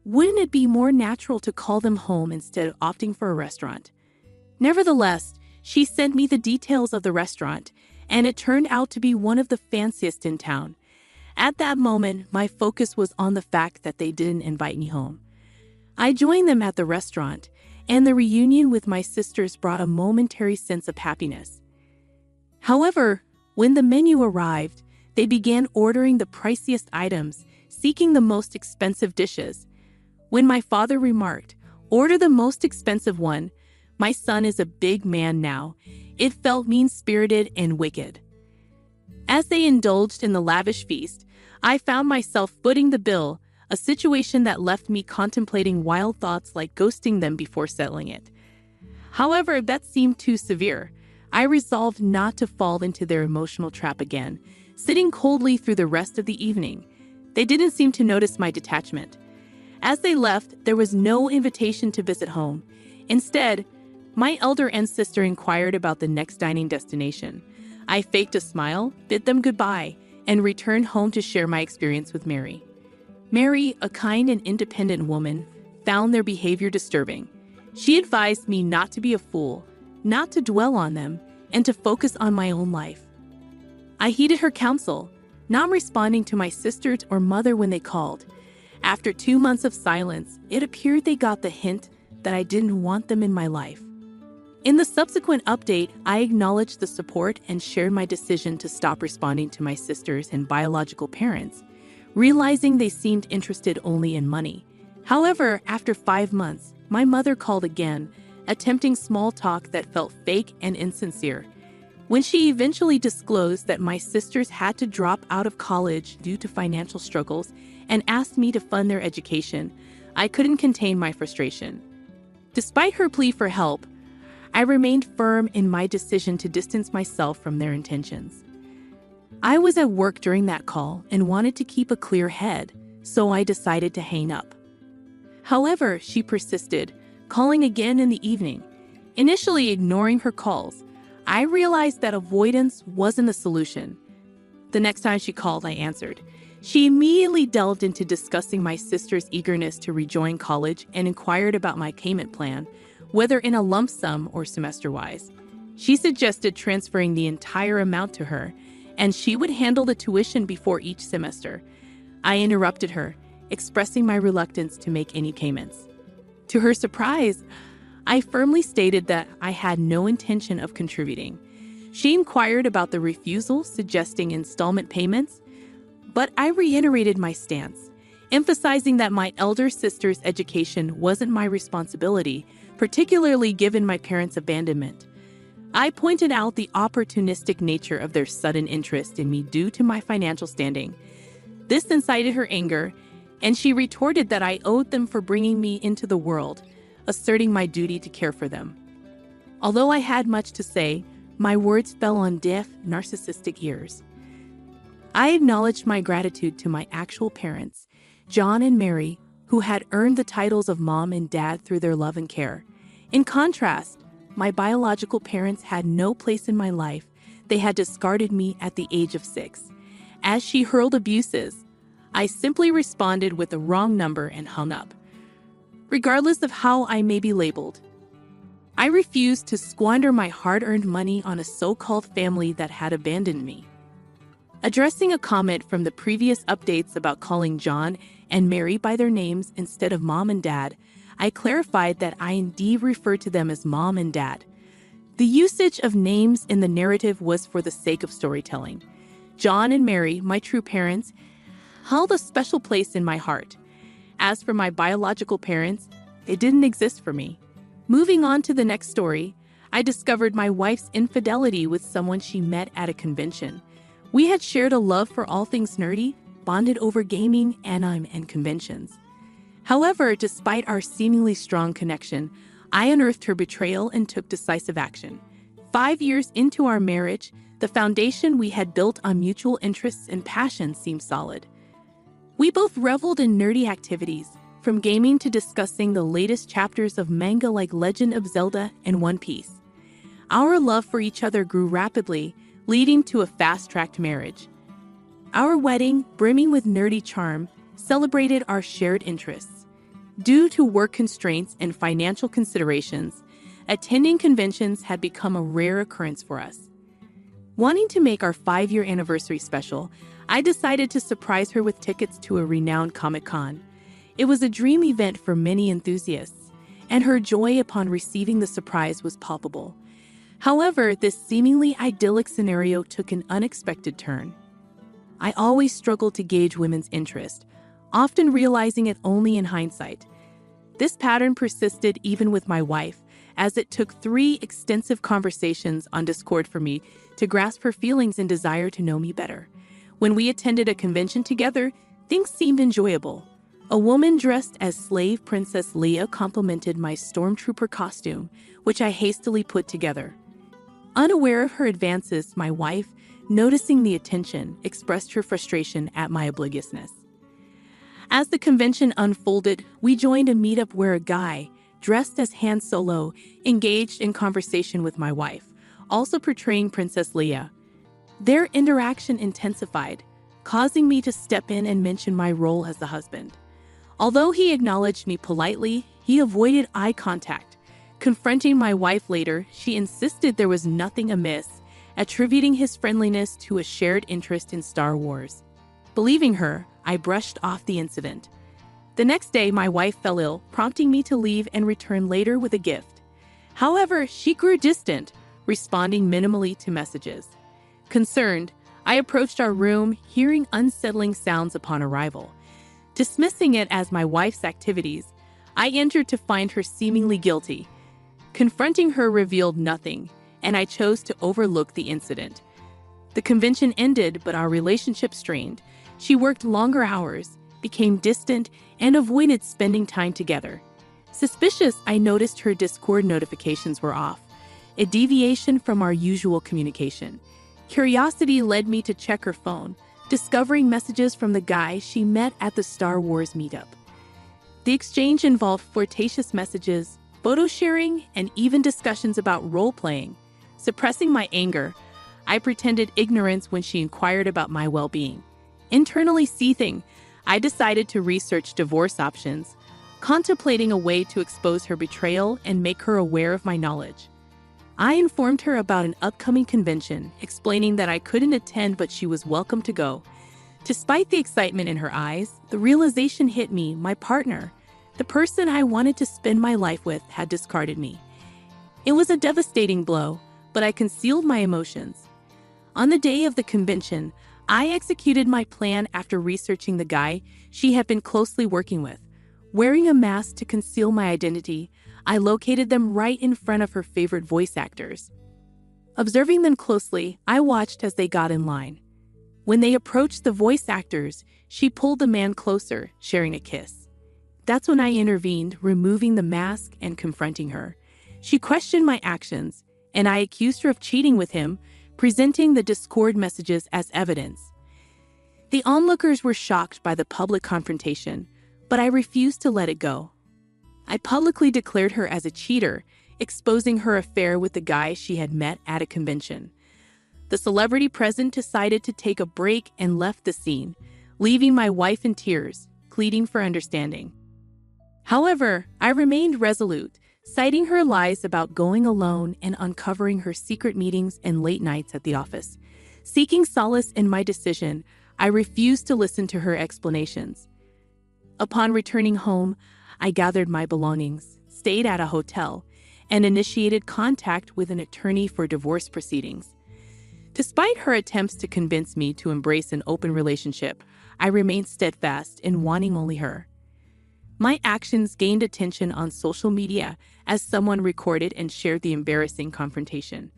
Wouldn't it be more natural to call them home instead of opting for a restaurant? Nevertheless, she sent me the details of the restaurant, and it turned out to be one of the fanciest in town. At that moment, my focus was on the fact that they didn't invite me home. I joined them at the restaurant, and the reunion with my sisters brought a momentary sense of happiness. However, when the menu arrived, they began ordering the priciest items, seeking the most expensive dishes. When my father remarked, "Order the most expensive one," my son is a big man now, it felt mean-spirited and wicked. As they indulged in the lavish feast, I found myself footing the bill, a situation that left me contemplating wild thoughts like ghosting them before settling it. However, that seemed too severe. I resolved not to fall into their emotional trap again, sitting coldly through the rest of the evening. They didn't seem to notice my detachment. As they left, there was no invitation to visit home. Instead, my elder and sister inquired about the next dining destination. I faked a smile, bid them goodbye, and returned home to share my experience with Mary. Mary, a kind and independent woman, found their behavior disturbing. She advised me not to be a fool, not to dwell on them, and to focus on my own life. I heeded her counsel, not responding to my sisters or mother when they called. After 2 months of silence, it appeared they got the hint that I didn't want them in my life. In the subsequent update, I acknowledged the support and shared my decision to stop responding to my sisters and biological parents, realizing they seemed interested only in money. However, after 5 months, my mother called again, attempting small talk that felt fake and insincere. When she eventually disclosed that my sisters had to drop out of college due to financial struggles and asked me to fund their education, I couldn't contain my frustration. Despite her plea for help, I remained firm in my decision to distance myself from their intentions. I was at work during that call and wanted to keep a clear head, so I decided to hang up. However, she persisted, calling again in the evening. Initially ignoring her calls, I realized that avoidance wasn't a solution. The next time she called, I answered. She immediately delved into discussing my sister's eagerness to rejoin college and inquired about my payment plan, whether in a lump sum or semester-wise. She suggested transferring the entire amount to her, and she would handle the tuition before each semester. I interrupted her, expressing my reluctance to make any payments. To her surprise, I firmly stated that I had no intention of contributing. She inquired about the refusal, suggesting installment payments, but I reiterated my stance, emphasizing that my elder sister's education wasn't my responsibility, particularly given my parents' abandonment. I pointed out the opportunistic nature of their sudden interest in me due to my financial standing. This incited her anger, and she retorted that I owed them for bringing me into the world, asserting my duty to care for them. Although I had much to say, my words fell on deaf, narcissistic ears. I acknowledged my gratitude to my actual parents, John and Mary, who had earned the titles of mom and dad through their love and care. In contrast, my biological parents had no place in my life. They had discarded me at the age of 6. As she hurled abuses, I simply responded with the wrong number and hung up. Regardless of how I may be labeled, I refused to squander my hard-earned money on a so-called family that had abandoned me. Addressing a comment from the previous updates about calling John and Mary by their names instead of mom and dad, I clarified that I indeed referred to them as mom and dad. The usage of names in the narrative was for the sake of storytelling. John and Mary, my true parents, held a special place in my heart. As for my biological parents, they didn't exist for me. Moving on to the next story, I discovered my wife's infidelity with someone she met at a convention. We had shared a love for all things nerdy, bonded over gaming, anime, and conventions. However, despite our seemingly strong connection, I unearthed her betrayal and took decisive action. 5 years into our marriage, the foundation we had built on mutual interests and passions seemed solid. We both reveled in nerdy activities, from gaming to discussing the latest chapters of manga like Legend of Zelda and One Piece. Our love for each other grew rapidly, leading to a fast-tracked marriage. Our wedding, brimming with nerdy charm, celebrated our shared interests. Due to work constraints and financial considerations, attending conventions had become a rare occurrence for us. Wanting to make our 5-year anniversary special, I decided to surprise her with tickets to a renowned Comic-Con. It was a dream event for many enthusiasts, and her joy upon receiving the surprise was palpable. However, this seemingly idyllic scenario took an unexpected turn. I always struggled to gauge women's interest, often realizing it only in hindsight. This pattern persisted even with my wife, as it took 3 extensive conversations on Discord for me to grasp her feelings and desire to know me better. When we attended a convention together, things seemed enjoyable. A woman dressed as slave Princess Leia complimented my stormtrooper costume, which I hastily put together. Unaware of her advances, my wife, noticing the attention, expressed her frustration at my obliviousness. As the convention unfolded, we joined a meetup where a guy, dressed as Han Solo, engaged in conversation with my wife, also portraying Princess Leia. Their interaction intensified, causing me to step in and mention my role as the husband. Although he acknowledged me politely, he avoided eye contact. Confronting my wife later, she insisted there was nothing amiss, attributing his friendliness to a shared interest in Star Wars. Believing her, I brushed off the incident. The next day, my wife fell ill, prompting me to leave and return later with a gift. However, she grew distant, responding minimally to messages. Concerned, I approached our room, hearing unsettling sounds upon arrival. Dismissing it as my wife's activities, I entered to find her seemingly guilty. Confronting her revealed nothing, and I chose to overlook the incident. The convention ended, but our relationship strained. She worked longer hours, became distant, and avoided spending time together. Suspicious, I noticed her Discord notifications were off, a deviation from our usual communication. Curiosity led me to check her phone, discovering messages from the guy she met at the Star Wars meetup. The exchange involved flirtatious messages, photo sharing, and even discussions about role-playing. Suppressing my anger, I pretended ignorance when she inquired about my well-being. Internally seething, I decided to research divorce options, contemplating a way to expose her betrayal and make her aware of my knowledge. I informed her about an upcoming convention, explaining that I couldn't attend but she was welcome to go. Despite the excitement in her eyes, the realization hit me: my partner, the person I wanted to spend my life with, had discarded me. It was a devastating blow, but I concealed my emotions. On the day of the convention, I executed my plan after researching the guy she had been closely working with. Wearing a mask to conceal my identity, I located them right in front of her favorite voice actors. Observing them closely, I watched as they got in line. When they approached the voice actors, she pulled the man closer, sharing a kiss. That's when I intervened, removing the mask and confronting her. She questioned my actions, and I accused her of cheating with him, presenting the Discord messages as evidence. The onlookers were shocked by the public confrontation, but I refused to let it go. I publicly declared her as a cheater, exposing her affair with the guy she had met at a convention. The celebrity present decided to take a break and left the scene, leaving my wife in tears, pleading for understanding. However, I remained resolute, citing her lies about going alone and uncovering her secret meetings and late nights at the office. Seeking solace in my decision, I refused to listen to her explanations. Upon returning home, I gathered my belongings, stayed at a hotel, and initiated contact with an attorney for divorce proceedings. Despite her attempts to convince me to embrace an open relationship, I remained steadfast in wanting only her. My actions gained attention on social media as someone recorded and shared the embarrassing confrontation.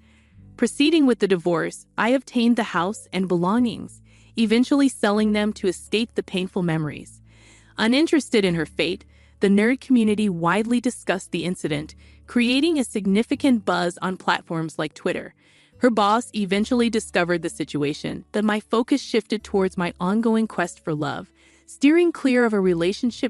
Proceeding with the divorce, I obtained the house and belongings, eventually selling them to escape the painful memories. Uninterested in her fate, the nerd community widely discussed the incident, creating a significant buzz on platforms like Twitter. Her boss eventually discovered the situation, but my focus shifted towards my ongoing quest for love, steering clear of a relationship